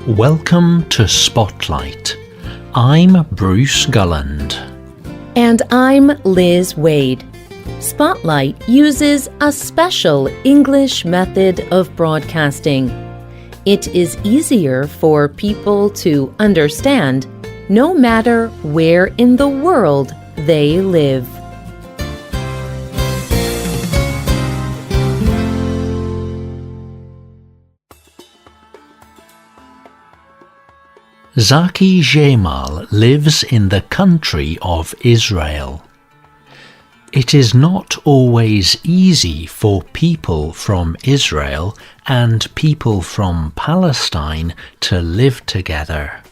Welcome to Spotlight. I'm Bruce Gulland. And I'm Liz Waid. Spotlight uses a special English method of broadcasting. It is easier for people to understand no matter where in the world they live. Zaki Jemal lives in the country of Israel. It is not always easy for people from Israel and people from Palestine to live together.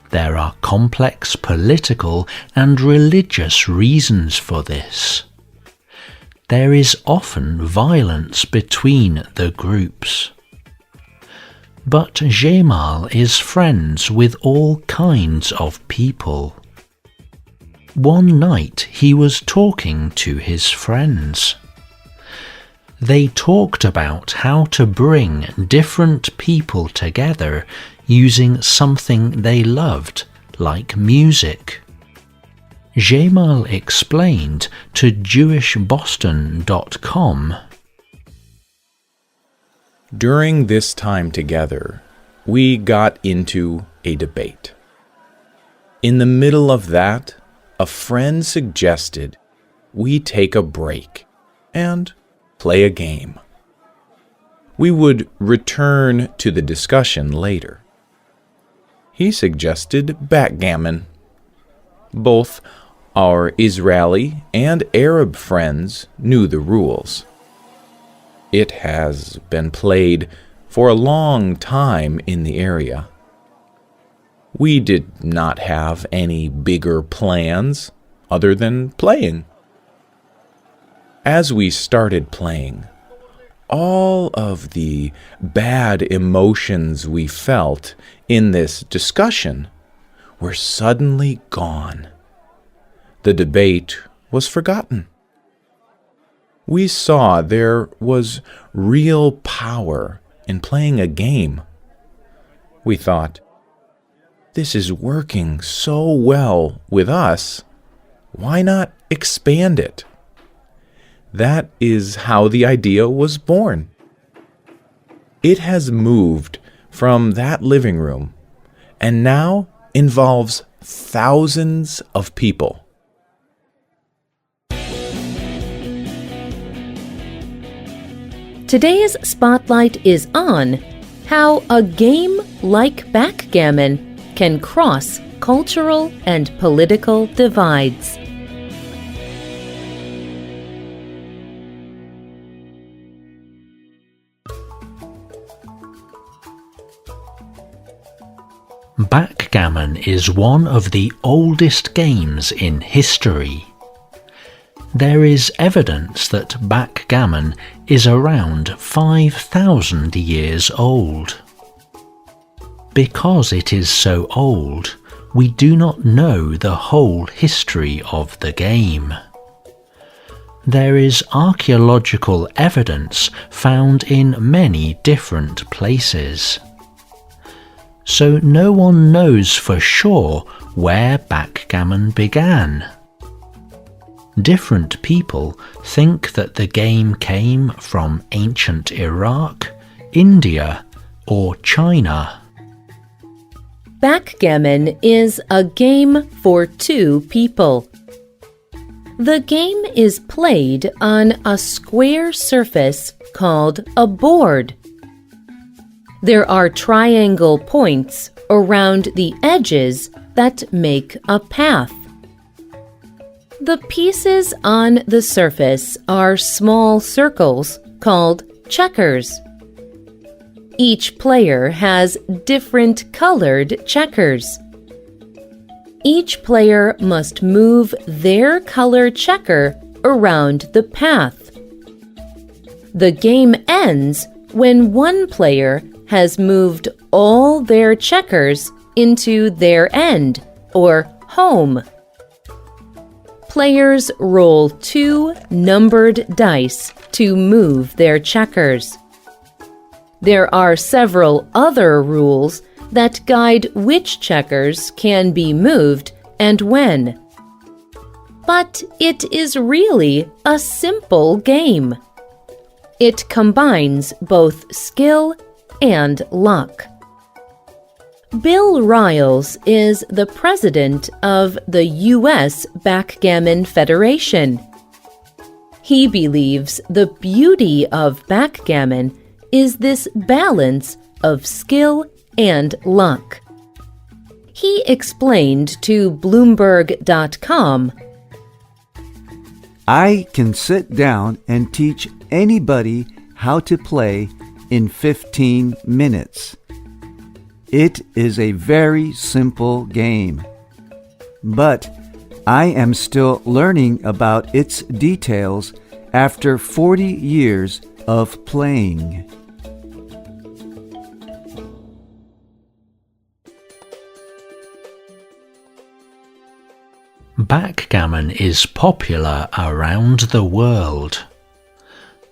There are complex political and religious reasons for this. There is often violence between the groups. But Jemal is friends with all kinds of people. One night he was talking to his friends. They talked about how to bring different people together using something they loved, like music. Jemal explained to JewishBoston.com, "During this time together, we got into a debate. In the middle of that, a friend suggested we take a break and play a game. We would return to the discussion later. He suggested backgammon. Both our Israeli and Arab friends knew the rules. It has been played for a long time in the area. We did not have any bigger plans other than playing. As we started playing, all of the bad emotions we felt in this discussion were suddenly gone. The debate was forgotten. We saw there was real power in playing a game. We thought, this is working so well with us, why not expand it? That is how the idea was born. It has moved from that living room and now involves thousands of people. Today's Spotlight is on how a game like backgammon can cross cultural and political divides. Backgammon is one of the oldest games in history. There is evidence that backgammon is around 5,000 years old. Because it is so old, we do not know the whole history of the game. There is archaeological evidence found in many different places. So no one knows for sure where backgammon began. Different people think that the game came from ancient Iraq, India, or China. Backgammon is a game for two people. The game is played on a square surface called a board. There are triangle points around the edges that make a path. The pieces on the surface are small circles called checkers. Each player has different colored checkers. Each player must move their color checker around the path. The game ends when one player has moved all their checkers into their end, or home. Players roll 2 numbered dice to move their checkers. There are several other rules that guide which checkers can be moved and when. But it is really a simple game. It combines both skill and luck. Bill Riles is the president of the U.S. Backgammon Federation. He believes the beauty of backgammon is this balance of skill and luck. He explained to Bloomberg.com, "I can sit down and teach anybody how to play in 15 minutes. It is a very simple game, but I am still learning about its details after 40 years of playing." Backgammon is popular around the world,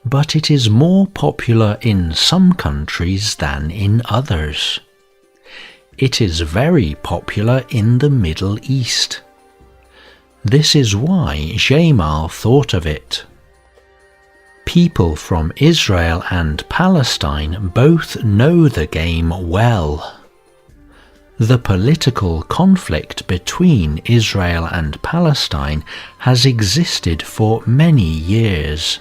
but it is more popular in some countries than in others. It is very popular in the Middle East. This is why Jamal thought of it. People from Israel and Palestine both know the game well. The political conflict between Israel and Palestine has existed for many years.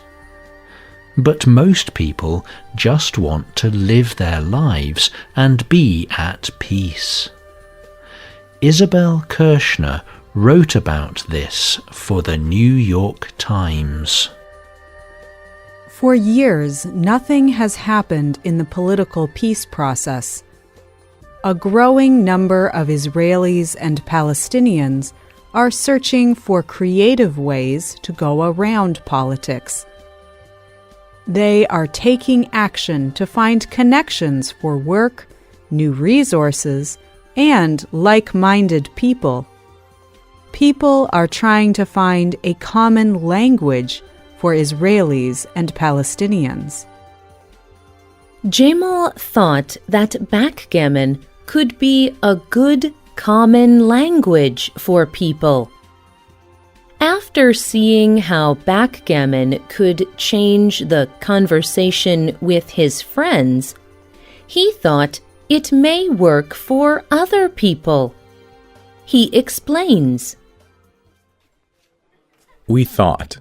But most people just want to live their lives and be at peace. Isabel Kirshner wrote about this for the New York Times. For years, nothing has happened in the political peace process. A growing number of Israelis and Palestinians are searching for creative ways to go around politics. They are taking action to find connections for work, new resources, and like-minded people. People are trying to find a common language for Israelis and Palestinians. Jamal thought that backgammon could be a good common language for people. After seeing how backgammon could change the conversation with his friends, he thought it may work for other people. He explains, We thought,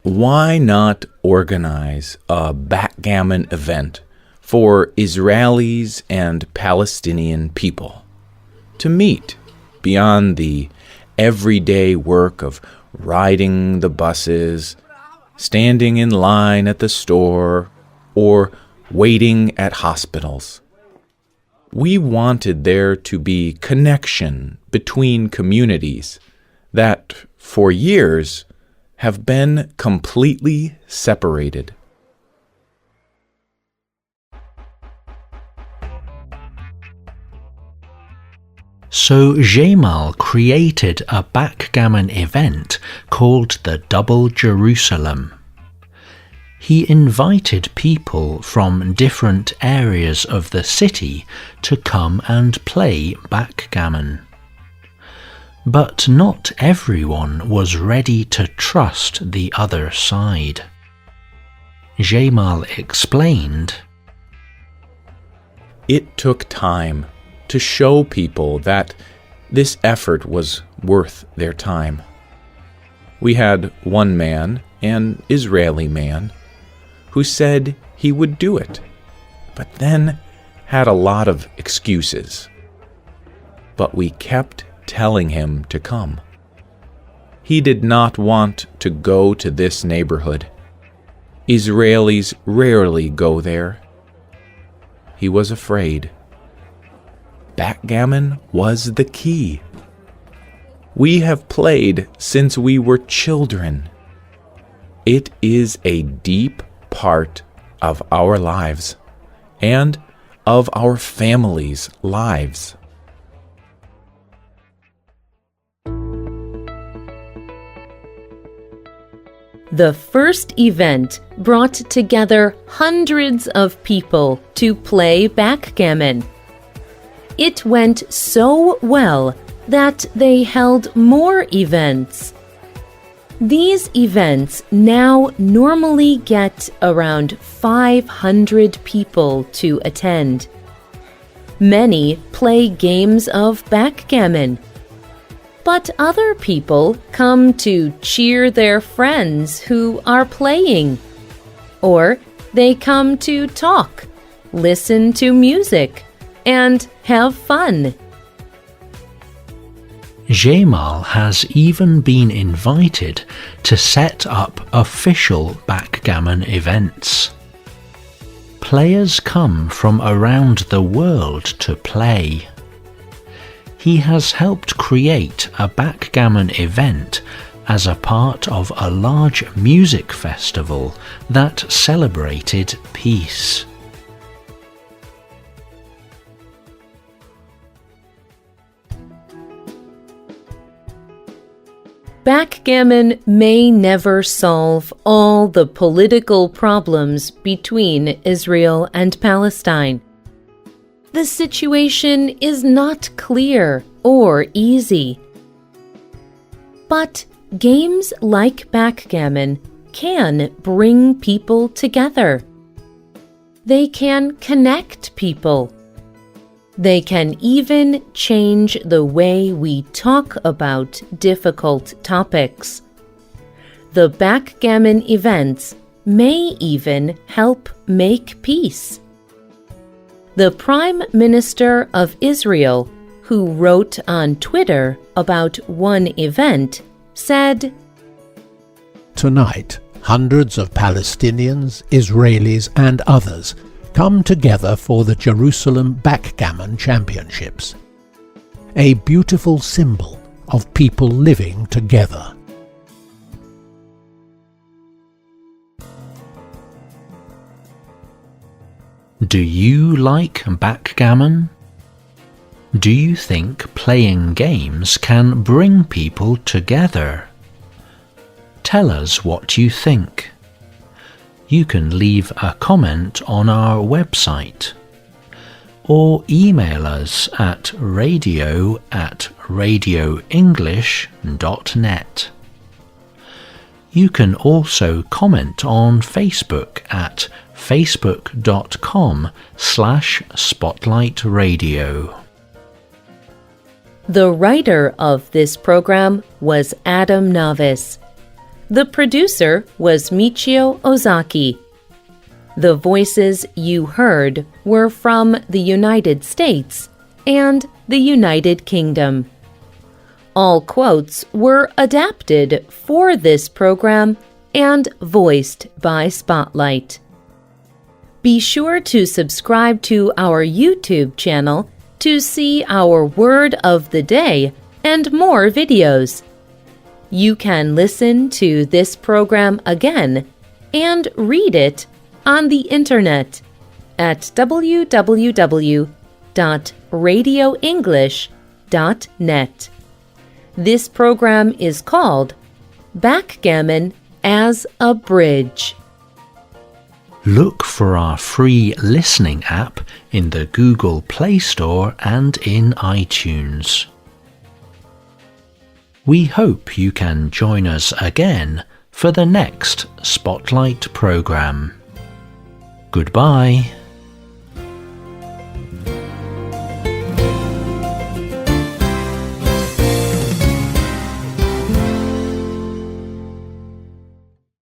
why not organize a backgammon event for Israelis and Palestinian people to meet beyond the everyday work of riding the buses, standing in line at the store, or waiting at hospitals. We wanted there to be connection between communities that, for years, have been completely separated. So Jamal created a backgammon event called the Double Jerusalem. He invited people from different areas of the city to come and play backgammon. But not everyone was ready to trust the other side. Jamal explained, It took time to show people that this effort was worth their time. We had one man, an Israeli man, who said he would do it, but then had a lot of excuses. But we kept telling him to come. He did not want to go to this neighborhood. Israelis rarely go there. He was afraid. Backgammon was the key. We have played since we were children. It is a deep part of our lives and of our families' lives. The first event brought together hundreds of people to play backgammon. It went so well that they held more events. These events now normally get around 500 people to attend. Many play games of backgammon, but other people come to cheer their friends who are playing, or they come to talk, listen to music, and have fun. Jamal has even been invited to set up official backgammon events. Players come from around the world to play. He has helped create a backgammon event as a part of a large music festival that celebrated peace. Backgammon may never solve all the political problems between Israel and Palestine. The situation is not clear or easy. But games like backgammon can bring people together. They can connect people. They can even change the way we talk about difficult topics. The backgammon events may even help make peace. The Prime Minister of Israel, who wrote on Twitter about one event, said, "Tonight, hundreds of Palestinians, Israelis, and others come together for the Jerusalem Backgammon Championships, a beautiful symbol of people living together." Do you like backgammon? Do you think playing games can bring people together? Tell us what you think. You can leave a comment on our website or email us at radio@radioenglish.net. You can also comment on Facebook at facebook.com/spotlightradio. The writer of this program was Adam Navis. The producer was Michio Ozaki. The voices you heard were from the United States and the United Kingdom. All quotes were adapted for this program and voiced by Spotlight. Be sure to subscribe to our YouTube channel to see our word of the day and more videos. You can listen to this program again and read it on the internet at www.radioenglish.net. This program is called Backgammon as a Bridge. Look for our free listening app in the Google Play Store and in iTunes. We hope you can join us again for the next Spotlight program. Goodbye.